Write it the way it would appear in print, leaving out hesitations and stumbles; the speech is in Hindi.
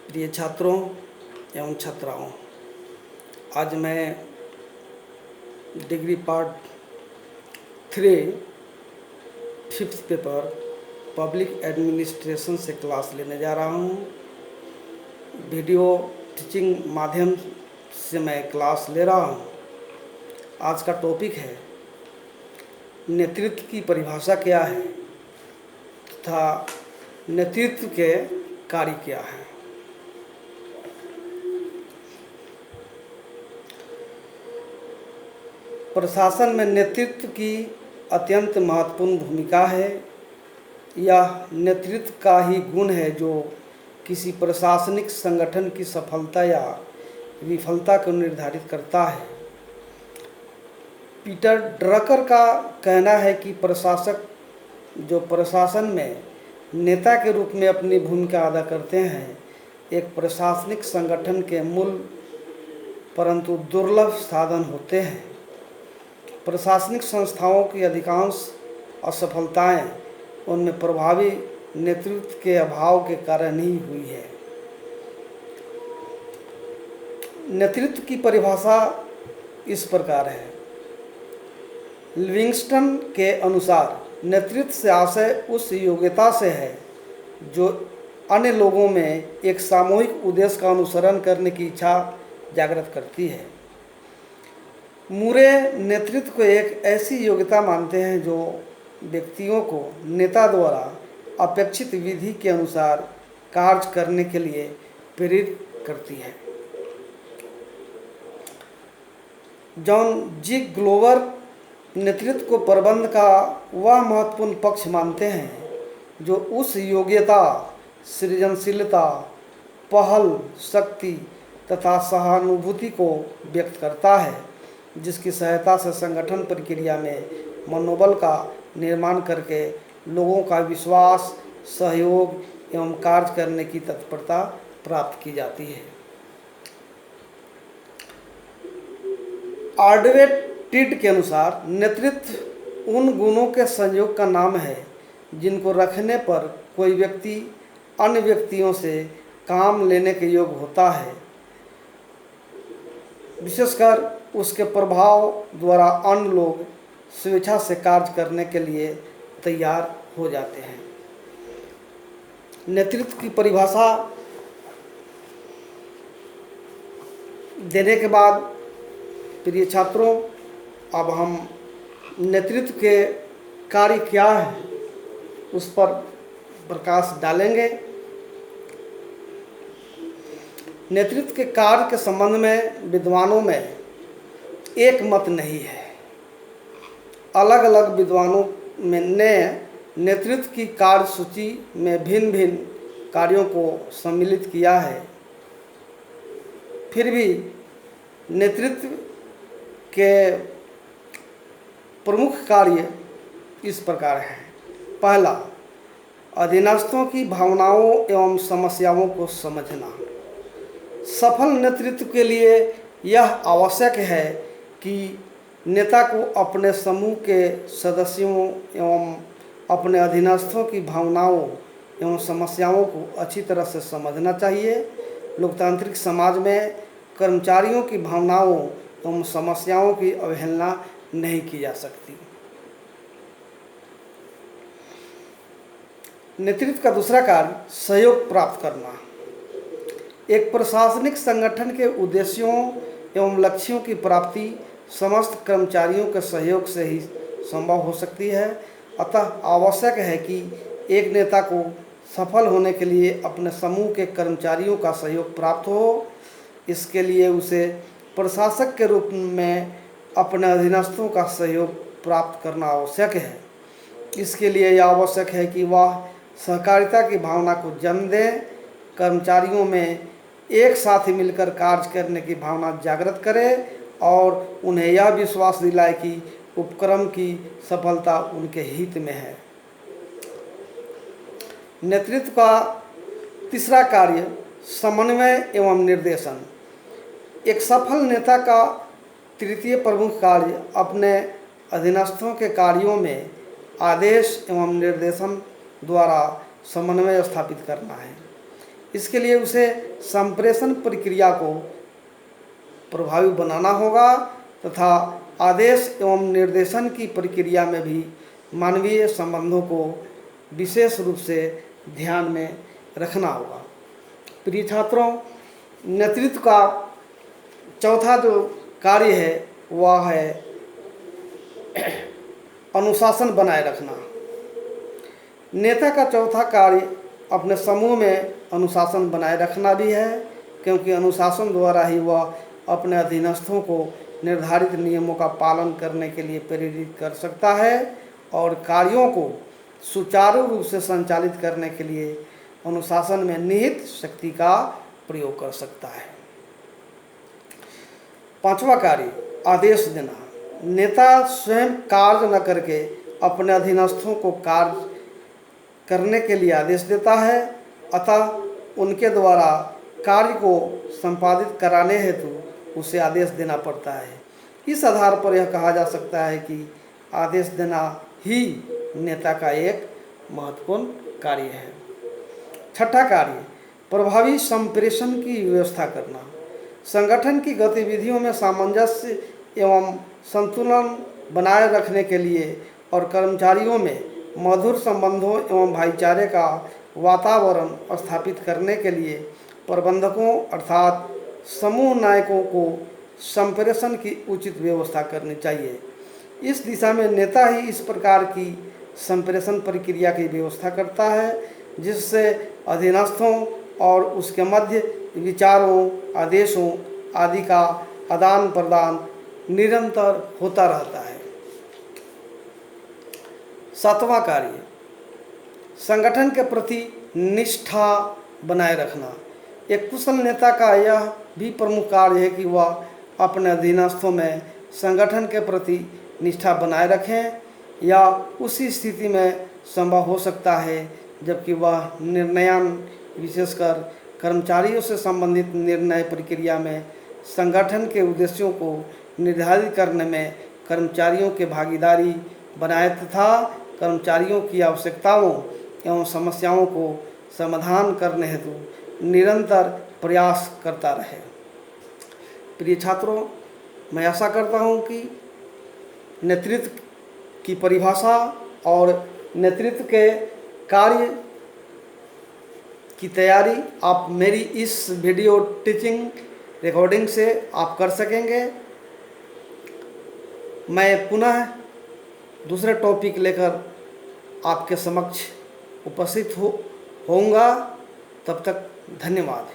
प्रिय छात्रों एवं छात्राओं, आज मैं degree part 3 5th paper public administration से क्लास लेने जा रहा हूँ। वीडियो टीचिंग माध्यम से मैं क्लास ले रहा हूँ। आज का टॉपिक है नेतृत्व की परिभाषा क्या है तथा नेतृत्व के कार्य क्या है। प्रशासन में नेतृत्व की अत्यंत महत्वपूर्ण भूमिका है। यह नेतृत्व का ही गुण है जो किसी प्रशासनिक संगठन की सफलता या विफलता को निर्धारित करता है। पीटर ड्रकर का कहना है कि प्रशासक जो प्रशासन में नेता के रूप में अपनी भूमिका अदा करते हैं, एक प्रशासनिक संगठन के मूल परंतु दुर्लभ साधन होते हैं। प्रशासनिक संस्थाओं की अधिकांश असफलताएं उनमें प्रभावी नेतृत्व के अभाव के कारण ही हुई है। नेतृत्व की परिभाषा इस प्रकार है। लिविंगस्टन के अनुसार नेतृत्व से आशय उस योग्यता से है जो अन्य लोगों में एक सामूहिक उद्देश्य का अनुसरण करने की इच्छा जागृत करती है। मूरे नेतृत्व को एक ऐसी योग्यता मानते हैं जो व्यक्तियों को नेता द्वारा अपेक्षित विधि के अनुसार कार्य करने के लिए प्रेरित करती है। जॉन जी ग्लोवर नेतृत्व को प्रबंध का वह महत्वपूर्ण पक्ष मानते हैं जो उस योग्यता, सृजनशीलता, पहल शक्ति तथा सहानुभूति को व्यक्त करता है जिसकी सहायता से संगठन प्रक्रिया में मनोबल का निर्माण करके लोगों का विश्वास, सहयोग एवं कार्य करने की तत्परता प्राप्त की जाती है। ऑर्डवे टीड के अनुसार नेतृत्व उन गुणों के संयोग का नाम है जिनको रखने पर कोई व्यक्ति अन्य व्यक्तियों से काम लेने के योग्य होता है, विशेषकर उसके प्रभाव द्वारा अन्य लोग स्वेच्छा से कार्य करने के लिए तैयार हो जाते हैं। नेतृत्व की परिभाषा देने के बाद प्रिय छात्रों, अब हम नेतृत्व के कार्य क्या है उस पर प्रकाश डालेंगे। नेतृत्व के कार्य के संबंध में विद्वानों में एक मत नहीं है। अलग अलग विद्वानों ने नेतृत्व की कार्य सूची में भिन्न भिन्न कार्यों को सम्मिलित किया है। फिर भी नेतृत्व के प्रमुख कार्य इस प्रकार हैं। पहला, अधीनस्थों की भावनाओं एवं समस्याओं को समझना। सफल नेतृत्व के लिए यह आवश्यक है कि नेता को अपने समूह के सदस्यों एवं अपने अधीनस्थों की भावनाओं एवं समस्याओं को अच्छी तरह से समझना चाहिए। लोकतांत्रिक समाज में कर्मचारियों की भावनाओं एवं समस्याओं की अवहेलना नहीं की जा सकती। नेतृत्व का दूसरा कार्य सहयोग प्राप्त करना। एक प्रशासनिक संगठन के उद्देश्यों एवं लक्ष्यों की प्राप्ति समस्त कर्मचारियों के सहयोग से ही संभव हो सकती है। अतः आवश्यक है कि एक नेता को सफल होने के लिए अपने समूह के कर्मचारियों का सहयोग प्राप्त हो। इसके लिए उसे प्रशासक के रूप में अपने अधीनस्थों का सहयोग प्राप्त करना आवश्यक है। इसके लिए यह आवश्यक है कि वह सहकारिता की भावना को जन्म दें, कर्मचारियों में एक साथ ही मिलकर कार्य करने की भावना जागृत करे और उन्हें यह विश्वास दिलाए कि उपक्रम की सफलता उनके हित में है। नेतृत्व का तीसरा कार्य समन्वय एवं निर्देशन। एक सफल नेता का तृतीय प्रमुख कार्य अपने अधीनस्थों के कार्यों में आदेश एवं निर्देशन द्वारा समन्वय स्थापित करना है। इसके लिए उसे संप्रेषण प्रक्रिया को प्रभावी बनाना होगा तथा आदेश एवं निर्देशन की प्रक्रिया में भी मानवीय संबंधों को विशेष रूप से ध्यान में रखना होगा। प्रिय छात्रों, नेतृत्व का चौथा जो कार्य है वह है अनुशासन बनाए रखना। नेता का चौथा कार्य अपने समूह में अनुशासन बनाए रखना भी है, क्योंकि अनुशासन द्वारा ही वह अपने अधीनस्थों को निर्धारित नियमों का पालन करने के लिए प्रेरित कर सकता है और कार्यों को सुचारू रूप से संचालित करने के लिए अनुशासन में निहित शक्ति का प्रयोग कर सकता है। पांचवा कार्य आदेश देना। नेता स्वयं कार्य न करके अपने अधीनस्थों को कार्य करने के लिए आदेश देता है, अतः उनके द्वारा कार्य को संपादित कराने हेतु उसे आदेश देना पड़ता है। इस आधार पर यह कहा जा सकता है कि आदेश देना ही नेता का एक महत्वपूर्ण कार्य है। छठा कार्य प्रभावी संप्रेषण की व्यवस्था करना। संगठन की गतिविधियों में सामंजस्य एवं संतुलन बनाए रखने के लिए और कर्मचारियों में मधुर संबंधों एवं भाईचारे का वातावरण स्थापित करने के लिए प्रबंधकों अर्थात समूह नायकों को संप्रेषण की उचित व्यवस्था करनी चाहिए। इस दिशा में नेता ही इस प्रकार की संप्रेषण प्रक्रिया की व्यवस्था करता है, जिससे अधीनस्थों और उसके मध्य विचारों, आदेशों आदि का आदान प्रदान निरंतर होता रहता है। सातवां कार्य संगठन के प्रति निष्ठा बनाए रखना। एक कुशल नेता का यह भी प्रमुख कार्य है कि वह अपने अधीनस्थों में संगठन के प्रति निष्ठा बनाए रखें, या उसी स्थिति में संभव हो सकता है जबकि वह निर्णयन विशेषकर कर्मचारियों से संबंधित निर्णय प्रक्रिया में संगठन के उद्देश्यों को निर्धारित करने में कर्मचारियों के भागीदारी बनाए तथा कर्मचारियों की आवश्यकताओं एवं समस्याओं को समाधान करने हेतु निरंतर प्रयास करता रहे। प्रिय छात्रों, मैं आशा करता हूं कि नेतृत्व की परिभाषा और नेतृत्व के कार्य की तैयारी आप मेरी इस वीडियो टीचिंग रिकॉर्डिंग से आप कर सकेंगे। मैं पुनः दूसरे टॉपिक लेकर आपके समक्ष उपस्थित होऊंगा। तब तक धन्यवाद।